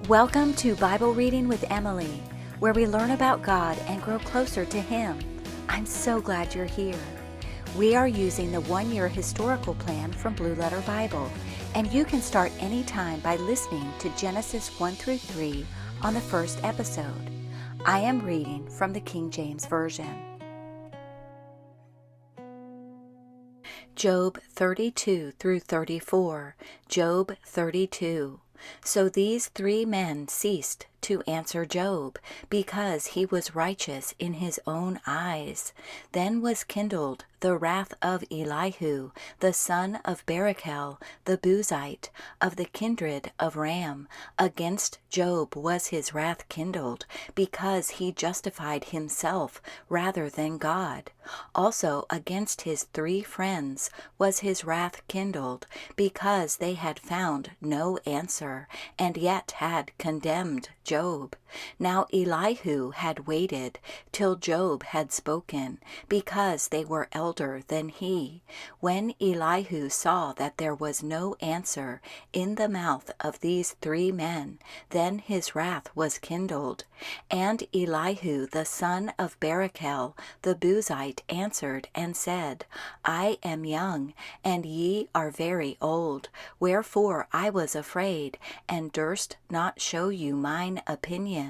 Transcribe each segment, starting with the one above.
Welcome to Bible Reading with Emily, where we learn about God and grow closer to Him. I'm so glad you're here. We are using the one-year historical plan from Blue Letter Bible, and you can start anytime by listening to Genesis 1 through 3 on the first episode. I am reading from the King James Version. Job 32 through 34, Job 32. So these three men ceased to answer Job, because he was righteous in his own eyes. Then was kindled the wrath of Elihu, the son of Barachel, the Buzite, of the kindred of Ram. Against Job was his wrath kindled, because he justified himself rather than God. Also against his three friends was his wrath kindled, because they had found no answer, and yet had condemned Job. Now Elihu had waited till Job had spoken, because they were elder than he. When Elihu saw that there was no answer in the mouth of these three men, then his wrath was kindled. And Elihu the son of Barachel the Buzite answered and said, I am young, and ye are very old. Wherefore I was afraid, and durst not show you mine opinion.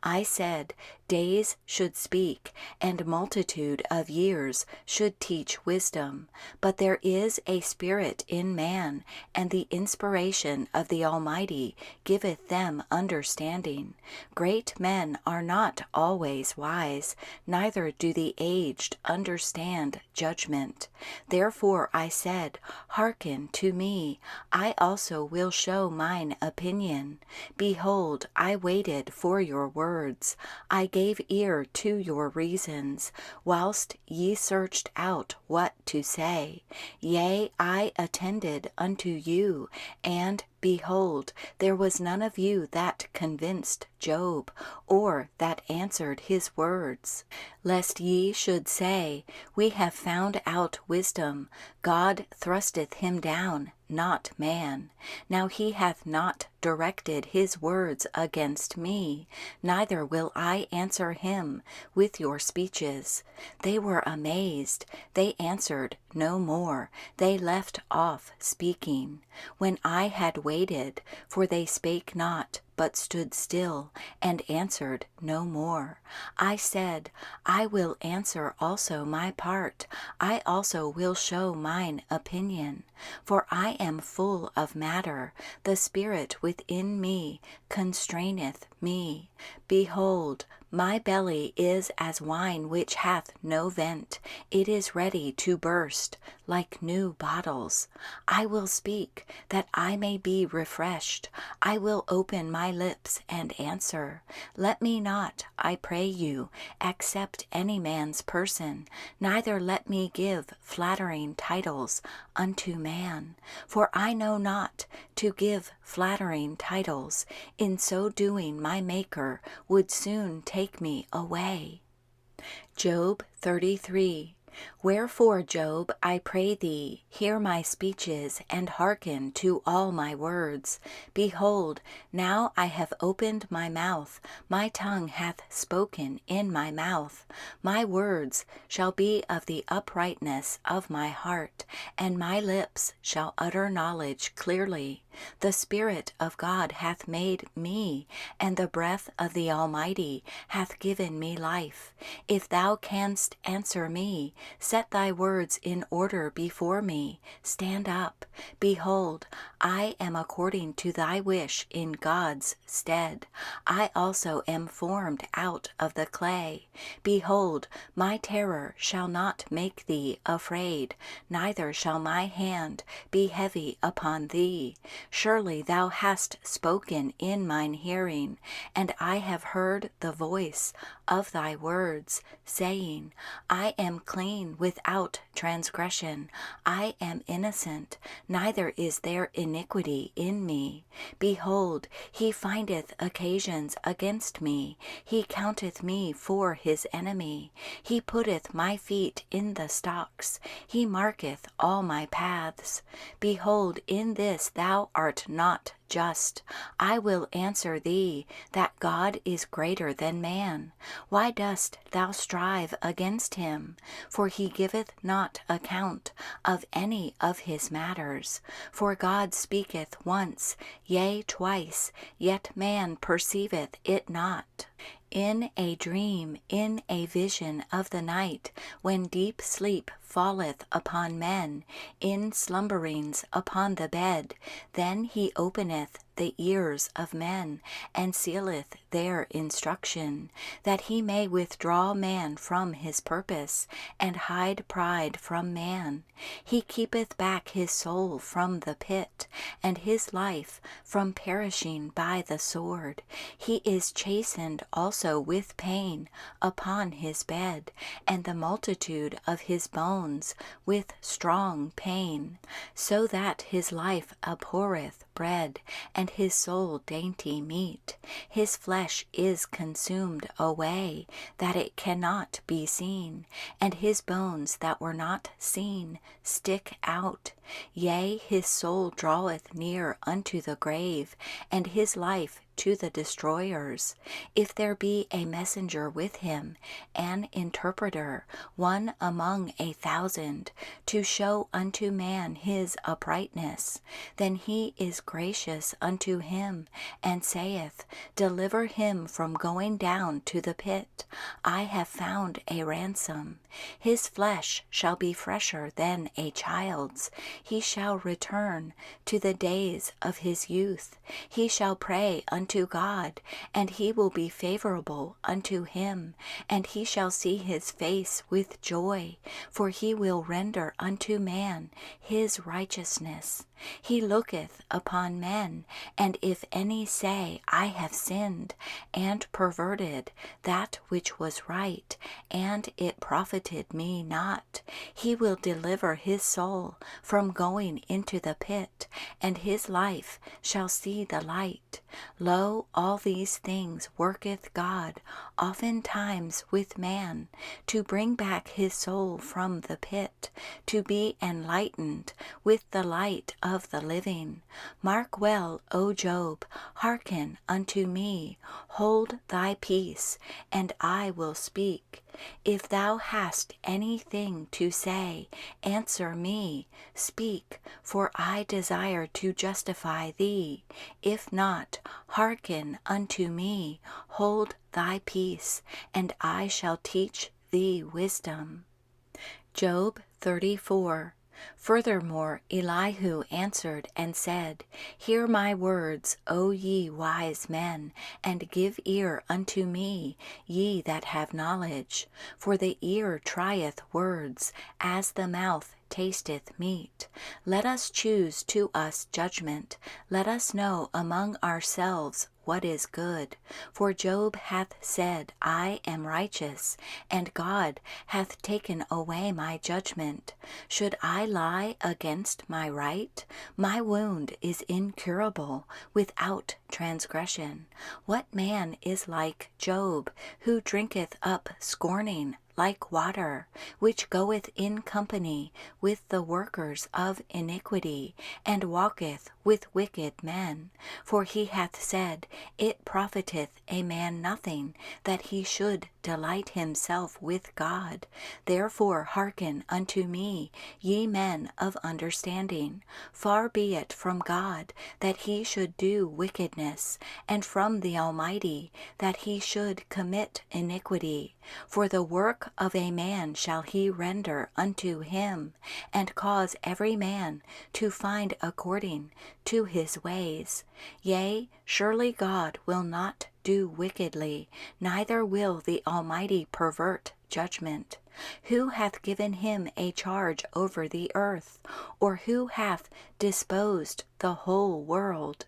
I said, days should speak, and multitude of years should teach wisdom. But there is a spirit in man, and the inspiration of the Almighty giveth them understanding. Great men are not always wise, neither do the aged understand judgment. Therefore I said, hearken to me, I also will show mine opinion. Behold, I waited for your words, I gave ear to your reasons, whilst ye searched out what to say. Yea, I attended unto you, and behold, there was none of you that convinced Job, or that answered his words. Lest ye should say, we have found out wisdom, God thrusteth him down, not man. Now he hath not directed his words against me, neither will I answer him with your speeches. They were amazed, they answered no more, they left off speaking. When I had waited, for they spake not, but stood still, and answered no more. I said, I will answer also my part, I also will show mine opinion. For I am full of matter, the spirit within me constraineth me. Behold, my belly is as wine which hath no vent, it is ready to burst, like new bottles. I will speak, that I may be refreshed. I will open my lips and answer. Let me not, I pray you, accept any man's person, neither let me give flattering titles unto man. For I know not to give flattering titles. In so doing my Maker would soon take me away. Job 33. Wherefore, Job, I pray thee, hear my speeches, and hearken to all my words. Behold, now I have opened my mouth, my tongue hath spoken in my mouth. My words shall be of the uprightness of my heart, and my lips shall utter knowledge clearly. The Spirit of God hath made me, and the breath of the Almighty hath given me life. If thou canst answer me, set thy words in order before me. Stand up. Behold, I am according to thy wish in God's stead. I also am formed out of the clay. Behold, my terror shall not make thee afraid, neither shall my hand be heavy upon thee. Surely thou hast spoken in mine hearing, and I have heard the voice of thy words, saying, I am clean without transgression, I am innocent, neither is there iniquity in me. Behold, he findeth occasions against me, he counteth me for his enemy. He putteth my feet in the stocks, he marketh all my paths. Behold, in this thou art not just. I will answer thee, that God is greater than man. Why dost thou strive against him? For he giveth not account of any of his matters. For God speaketh once, yea twice, yet man perceiveth it not. In a dream, in a vision of the night, when deep sleep falleth upon men, in slumberings upon the bed, then he openeth the ears of men, and sealeth their instruction, that he may withdraw man from his purpose, and hide pride from man. He keepeth back his soul from the pit, and his life from perishing by the sword. He is chastened also with pain upon his bed, and the multitude of his bones with strong pain, so that his life abhorreth bread, and his soul dainty meat. His flesh is consumed away, that it cannot be seen, and his bones that were not seen stick out. Yea, his soul draweth near unto the grave, and his life to the destroyers. If there be a messenger with him, an interpreter, one among 1,000, to show unto man his uprightness, then he is gracious unto him, and saith, Deliver him from going down to the pit. I have found a ransom. His flesh shall be fresher than a child's. He shall return to the days of his youth. He shall pray unto God, and he will be favorable unto him, and he shall see his face with joy, for he will render unto man his righteousness. He looketh upon men, and if any say, I have sinned, and perverted that which was right, and it profited me not, he will deliver his soul from going into the pit, and his life shall see the light. Lo, all these things worketh God oftentimes with man, to bring back his soul from the pit, to be enlightened with the light of the living. Mark well, O Job, hearken unto me, hold thy peace, and I will speak. If thou hast anything to say, answer me, speak, for I desire to justify thee. If not, hearken unto me, hold thy peace, and I shall teach thee wisdom. Job 34. Furthermore, Elihu answered and said, Hear my words, O ye wise men, and give ear unto me, ye that have knowledge. For the ear trieth words, as the mouth tasteth meat. Let us choose to us judgment. Let us know among ourselves what is good. For Job hath said, I am righteous, and God hath taken away my judgment. Should I lie against my right? My wound is incurable, without transgression. What man is like Job, who drinketh up scorning like water, which goeth in company with the workers of iniquity, and walketh with wicked men? For he hath said, It profiteth a man nothing, that he should delight himself with God. Therefore hearken unto me, ye men of understanding. Far be it from God that he should do wickedness, and from the Almighty that he should commit iniquity. For the work of a man shall he render unto him, and cause every man to find according to his ways. Yea, surely God will not do wickedly, neither will the Almighty pervert judgment. Who hath given him a charge over the earth, or who hath disposed the whole world?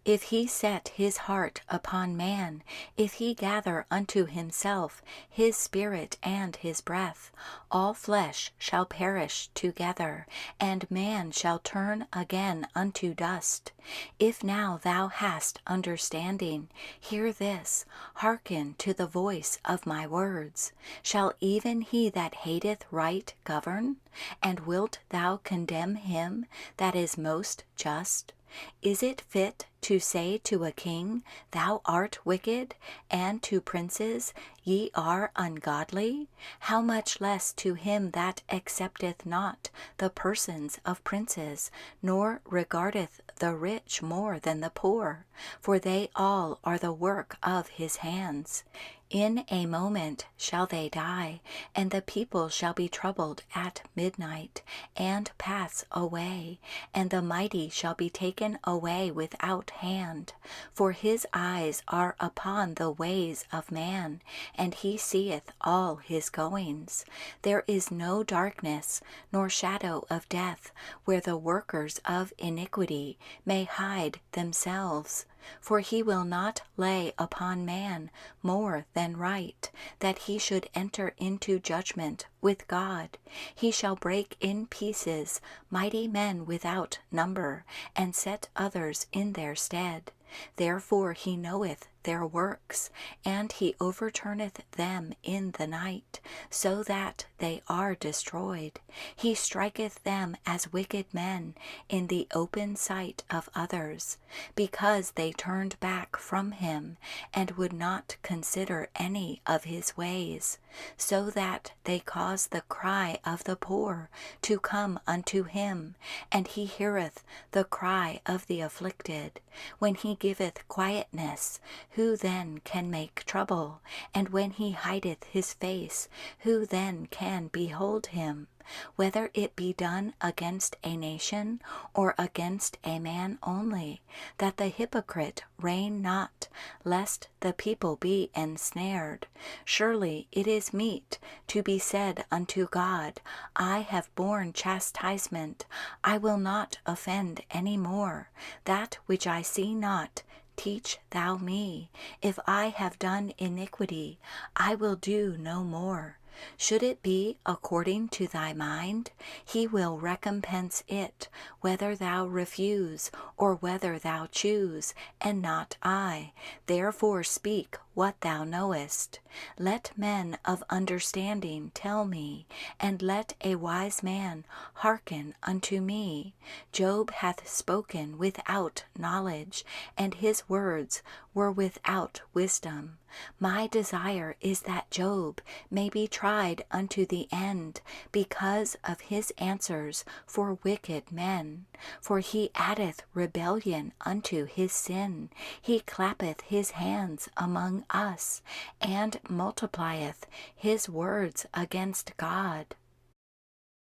If he set his heart upon man, if he gather unto himself his spirit and his breath, all flesh shall perish together, and man shall turn again unto dust. If now thou hast understanding, hear this, hearken to the voice of my words. Shall even he that hateth right govern? And wilt thou condemn him that is most just? Is it fit to say to a king, Thou art wicked, and to princes, Ye are ungodly? How much less to him that accepteth not the persons of princes, nor regardeth the rich more than the poor? For they all are the work of his hands. In a moment shall they die, and the people shall be troubled at midnight, and pass away, and the mighty shall be taken away without hand. For his eyes are upon the ways of man, and he seeth all his goings. There is no darkness, nor shadow of death, where the workers of iniquity may hide themselves. For he will not lay upon man more than right, that he should enter into judgment with God. He shall break in pieces mighty men without number, and set others in their stead. Therefore he knoweth their works, and he overturneth them in the night, so that they are destroyed. He striketh them as wicked men in the open sight of others, because they turned back from him, and would not consider any of his ways, so that they cause the cry of the poor to come unto him, and he heareth the cry of the afflicted. When he giveth quietness, who then can make trouble? And when he hideth his face, who then can behold him? Whether it be done against a nation, or against a man only, that the hypocrite reign not, lest the people be ensnared. Surely it is meet to be said unto God, I have borne chastisement, I will not offend any more. That which I see not, teach thou me. If I have done iniquity, I will do no more. Should it be according to thy mind, he will recompense it, whether thou refuse, or whether thou choose, and not I. Therefore speak what thou knowest. Let men of understanding tell me, and let a wise man hearken unto me. Job hath spoken without knowledge, and his words were without wisdom. My desire is that Job may be tried unto the end, because of his answers for wicked men. For he addeth rebellion unto his sin. He clappeth his hands among us, and multiplieth his words against God.